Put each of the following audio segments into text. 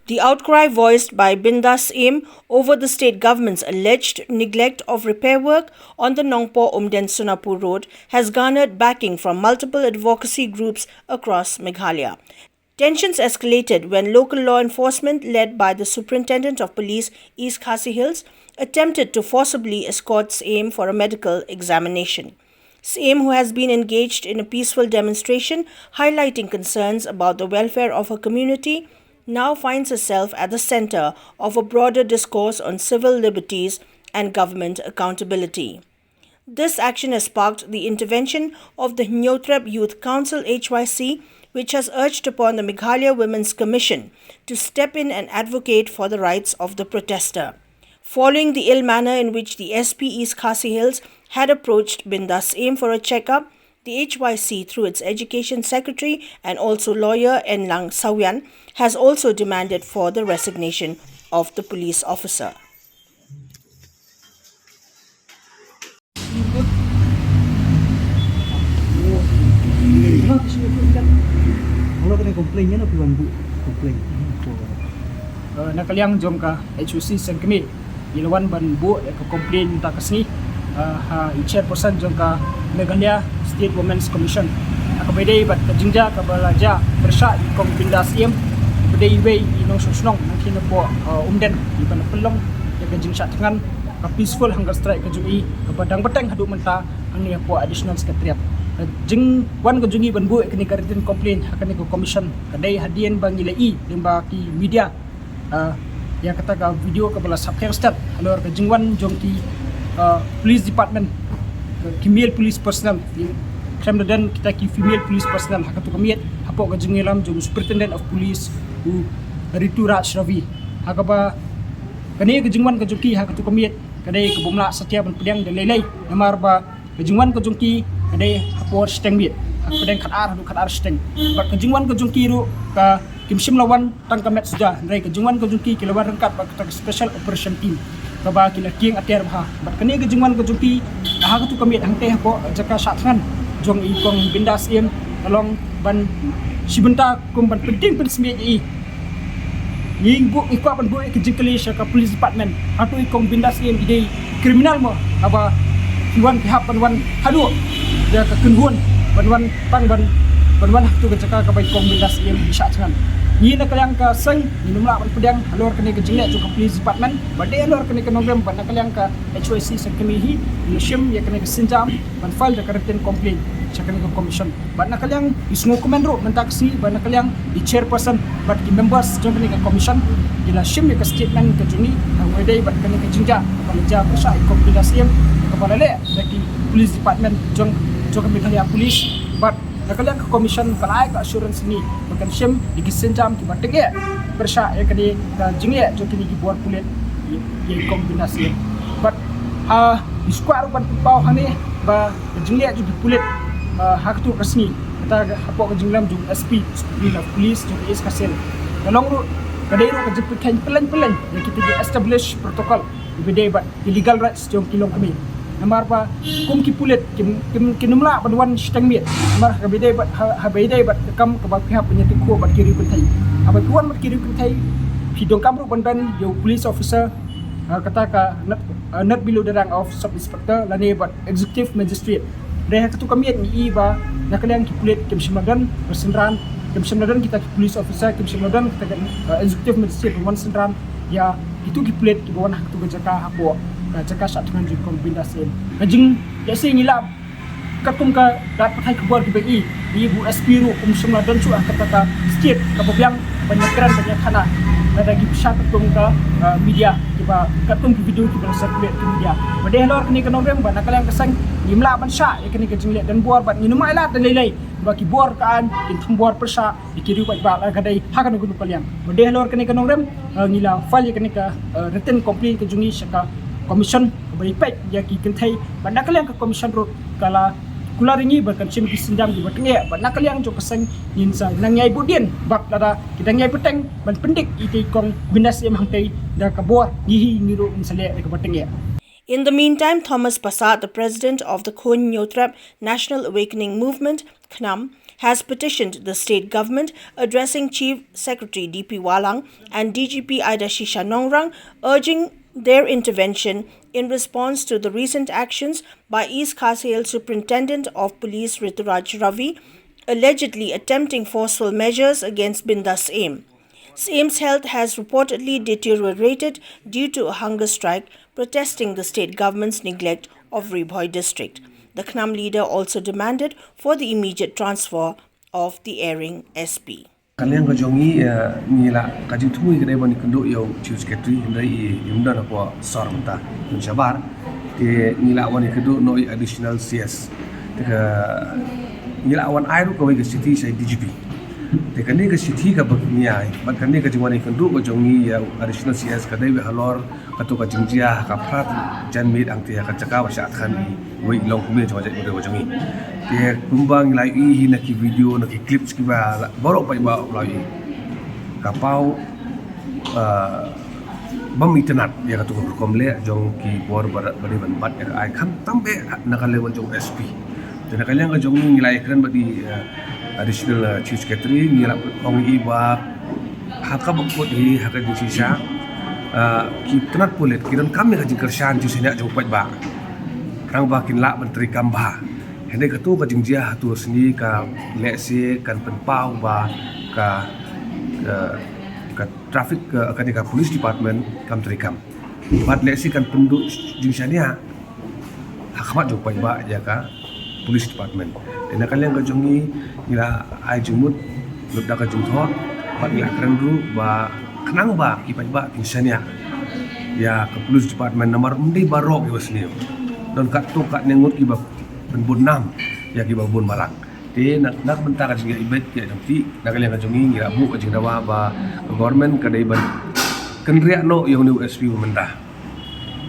The outcry voiced by Bindas Syiem over the state government's alleged neglect of repair work on the Nongpoh-Umden-Sonapur Road has garnered backing from multiple advocacy groups across Meghalaya. Tensions escalated when local law enforcement, led by the Superintendent of Police East Khasi Hills, attempted to forcibly escort Syiem for a medical examination. Syiem, who has been engaged in a peaceful demonstration highlighting concerns about the welfare of her community, now finds herself at the center of a broader discourse on civil liberties and government accountability. This action has sparked the intervention of the Nongpoh Youth Council (HYC), which has urged upon the Meghalaya Women's Commission to step in and advocate for the rights of the protester. Following the ill manner in which the SP East Khasi Hills had approached Bindas Syiem for a checkup, the HYC, through its Education Secretary and also lawyer Enlang Sawian, has also demanded for the resignation of the police officer. Nakaliang jom ka HUC sen kami ilawan ban bu ka complain ta kasni chairperson jom ka Meghalaya State Women's Commission akabede bat ka jingja ka balaja bersya kong Bindas Syiem bede iwe inong susnong nakina po umden di ban pelong ya ka jingsa tangan ka peaceful hunger strike ka jungi ka badang batang hadu menta ang niya po additional secretariat jing wan ka jungi ban bu kini ka written complaint hakani ko commission kadai hadian bang ilai limba ki media yang kata ka video ka bala subhang step alor ka jingwan jongki police department female police personnel krem dan kita ki female police personnel hakatu kamiet hapo ka jingilam jong superintendent of police u Ritu Raj Ravi hakaba kani ka jingwan ka jongki hakatu kamiet kadai ka bumla satya ban pedang dan lelai namar ba ka jingwan ka jongki kadai hapo steng miet pedang khatar steng ba ka jingwan ka jongki ru ka Kimsim lawan tangkamet sudah dari kejungan kejungki kilawan rengkat bak special operation team kaba kila king atiar bah bat kani kejungan kejungki ha tu kami hangte ko jaka sathan jong i kong Bindas Syiem along ban sibenta kum ban penting pen semia i ying bu ikwa ban bu kejingkali syaka police department hatu i kong Bindas Syiem ide kriminal mo aba kiwan pihak ban hadu dia ka kenhun ban tang ban hatu jaka ka bai kong Bindas Syiem sathan ni nakaliang ka seng minumla ban pedang alor kene ke jingle juga police department bade alor kene ke nongem ban nakaliang ka HYC sen kemihi lishim ya kene ke sinjam ban file da written complaint sakane ke commission ban nakaliang ismo komendo mentaksi ban nakaliang di chairperson ban ki members jong kene ke commission ila shim ya ke statement ke juni wede ban kene ke jinja ban ja persya ko Bindas Syiem kepala le dari police department jong Meghalaya police ban nakaliang ke commission kalai ke assurance ni bukan shim dikisenjam ki batenge persya ya kini jingle jo kini ki buat pulet ye kombinasi but square ban pau hane ba jingle jo ki pulet hak tu resmi kata hapo ke jinglam jo SP Superintendent of Police jo East Khasi tolong ru kadai ru ke jepit kan pelan ya kita di establish protocol bede but illegal rights jo kilong kami namar pa kum ki pulet kinumla banwan steng miet namar habide bat kam ka ba pihak penyeti ko bat kiri kuntai abai kuan bat kiri kuntai hidong kamru bandan yo police officer kata ka not below the rank of sub inspector lani bat executive magistrate deh ketu kamiet ni ba nakaliang ki pulet kim simladan bersendran kim simladan kita police officer kim simladan kita executive magistrate wan sendran ya itu ki pulet ki bawan ketu jaka hapo jaka sat dengan jikong Bindas Syiem jing ya sing ilap katum ka dat pathai kebuar ki bagi ibu SP ru kumsumla dan su kata ka state ka biang banyak khana ada gi pisah katum ka media kiba katum ki video ki berasa kulit ki media bade lor kini ka novem ban nakaliang kasang nimla ban sya ya kini ka jinglet dan buar ban minum ailat dan lelai bagi buar kaan intum buar persya dikiri baik ba kadai hakan gunu kalian bade lor kini ka novem ngila file kini ka written complaint ke jungi syaka commission beripek ya ki kentai banda kalian ke commission road kala kula ringi bahkan sim kisindam di batenge banda kalian jo keseng ninsa nangyai budien bak dada kita ngai peteng ban pendik ite kong Bindas Syiem hangtai da kabor gihi ngiro insale ke batenge. In the meantime, Thomas Pasat, the president of the Nongpoh-Umden-Sonapur National Awakening Movement, KNAM, has petitioned the state government, addressing Chief Secretary D.P. Walang and DGP Ida Shisha Nongrang, urging their intervention in response to the recent actions by East Khasi Hills Superintendent of Police Rituraj Ravi, allegedly attempting forceful measures against Bindas Syiem. Syem's health has reportedly deteriorated due to a hunger strike, protesting the state government's neglect of Bhoi district. The KNUM leader also demanded for the immediate transfer of the erring SP. Kalian kajongi nila kajing thui kedai bani kendo yo Chief Secretary hindai imda na po sormta menjabar te nila wani kendo no additional CS te nila awan airu ko ke city sai DGP te kani ke city ka baknia bat kani ka jingwani kendo ko jongi ya additional CS kadai be halor kato ka jingjia ka prat jan mit ang te ka chaka wa sat khan wei long kumne jo jongi te kumbang lai i na ki video na ki clips ki ba borok pa ba lai kapau bam internet ya ka tu komle jong ki bor bari ban bat ya ai kham tambe na ka level jong SP te na kalyang ka jong ni lai kran badi additional Chief Secretary ni la ong i ba haka bakot hi haka di sisa ki tenat polet ki dan kami ka jingkershan ju senya jong pat ba rang ba kin la menteri kamba Hene katu ka jingjia hatu seni ka lesi kan penpau ba ka traffic ka police department kam terikam. Bat lesi kan penduk jingsiania hakmat jumpa ba ya ka police department. Dan kalian ka jongi ila ai jumut lutda ka jumthot bat ila krendu ba kenang ba kipai ba jingsiania ya ka police department nomor undi barok ki wasni. Don kat tu kat nengut ki ba Bun nam ya ki babun malang te nak bentar ka jinga ibet ya nanti nak kalian ka jongi ngira bu ka jinga wa ba government ka dai ban kenriak no yang new SP mentah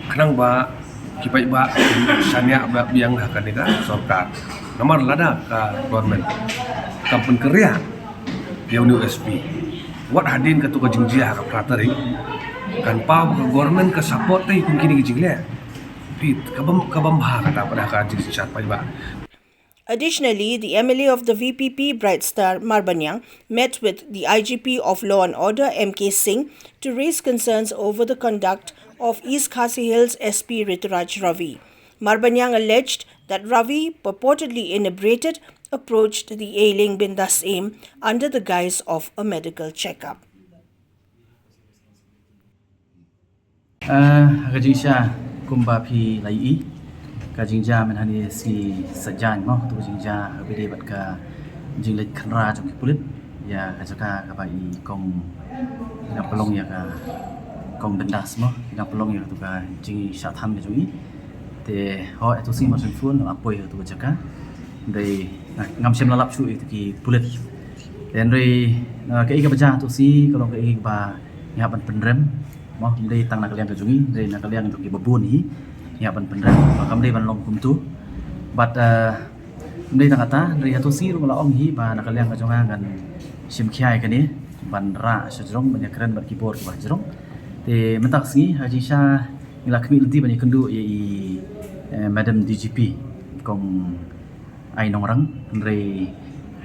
kanang ba kipai ba sanya ba biang ka ni ka sorkat nomor lada ka government kampun kerja yang new SP wat hadin ka tu ka jingjia ka prateri kan pa ka government ka support tai kun kini jingle Additionally, the MLA of the VPP, Bright Star Marbanyang, met with the IGP of Law and Order, M.K. Singh, to raise concerns over the conduct of East Khasi Hills SP Rituraj Ravi. Marbanyang alleged that Ravi, purportedly inebriated, approached the ailing Bindas Syiem under the guise of a medical checkup. Kumba pi lai i ka jingja men hani si sajan mo tu jingja bide bat ka jinglet khanra jong pulit ya ka jaka ka bai kong na pelong ya ka kong bendas mo na pelong ya tu ka jing sha tham ke jui te ho tu si ma sen fun la poi tu jaka dei ngam sem la lap chu tu ki pulit den ri ka i ka baja tu si kalau ka i ba ya ban penrem mo dei tang nak kalian ke jungi dei nak kalian untuk babun hi ya ban penran makam dei ban long kum tu but dei tang kata dei atu si ru la ong hi ba nak kalian ka jonga kan sim khiai ka ni ban ra sejrong ban keren ban keyboard ba jrong te mentak si haji sha ngila kmi ulti ban kendu i madam DGP kong ai nongrang dei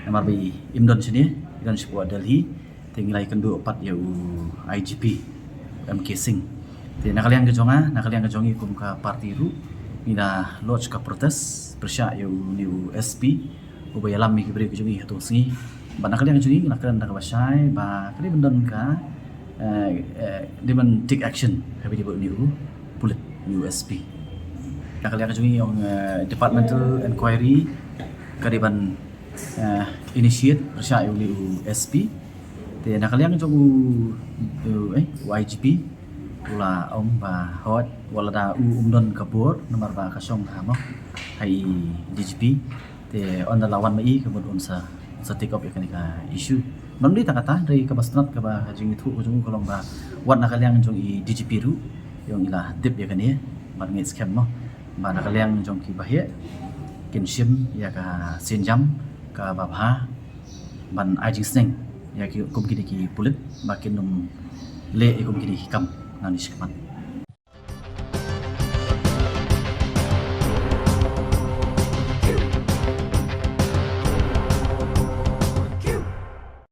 namar bi imdon sini dan sebuah Delhi te ngilai kendu pat ya IGP M.K. Singh. Te nakalian ke jongi kum ka parti ru ina lodge ka protest persya yo new SP ubay alam mi kibre ke jongi hatu singi ba nakalian ke jongi nakalian ka basai ba kali bendon ka demand take action habi di new pulit new SP. Nakalian ke jongi yung departmental inquiry kariban initiate persya yo new SP te nakalian ke jongu YGP pula om ba hot walada umdon kabur nomor ba kasong hamo hai DGP te on the lawan mai kemudian sa take up ikan issue namli takata dari kabastrat ka ba jing itu ujung kolong ba wat nakaliang jong i DGP ru yung ila dip ya kani ban ngi scam mo ba nakaliang jong ki bahye kinshim ya ka senjam ka babha ban ajing sneng ya ki kum ki pulit makin le ikum kini hikam nanis kemat